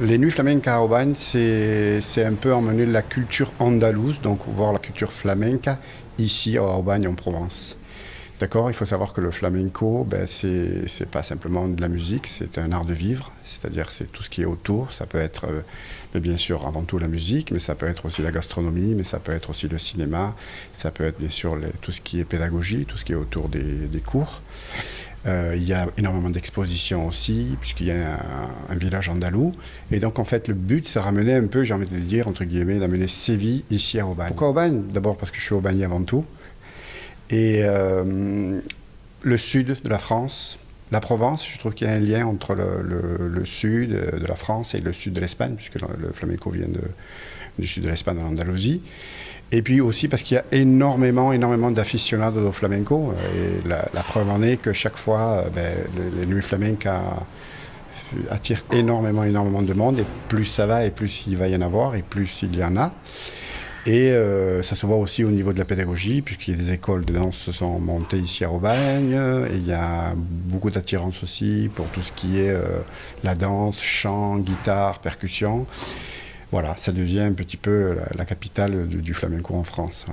Les nuits flamenca à Aubagne, c'est un peu emmener la culture andalouse, donc voir la culture flamenca ici à Aubagne en Provence. D'accord, il faut savoir que le flamenco, ben, c'est pas simplement de la musique, c'est un art de vivre, c'est-à-dire c'est tout ce qui est autour. Ça peut être, bien sûr, avant tout la musique, mais ça peut être aussi la gastronomie, mais ça peut être aussi le cinéma, ça peut être bien sûr tout ce qui est pédagogie, tout ce qui est autour des cours. Il y a énormément d'expositions aussi, puisqu'il y a un village andalou. Et donc, en fait, le but, c'est ramener un peu, j'ai envie de le dire, entre guillemets, d'amener Séville ici à Aubagne. Pourquoi Aubagne? D'abord parce que je suis aubagnais avant tout. Et le sud de la France, la Provence, je trouve qu'il y a un lien entre le sud de la France et le sud de l'Espagne, puisque le flamenco vient du sud de l'Espagne, en Andalousie. Et puis aussi parce qu'il y a énormément d'aficionados au flamenco. Et la preuve en est que chaque fois, les nuits flamencas attirent énormément de monde. Et plus ça va, et plus il va y en avoir, et plus il y en a. Et ça se voit aussi au niveau de la pédagogie, puisqu'il y a des écoles de danse qui se sont montées ici à Aubagne. Et il y a beaucoup d'attirance aussi pour tout ce qui est la danse, chant, guitare, percussion. Voilà, ça devient un petit peu la capitale du flamenco en France.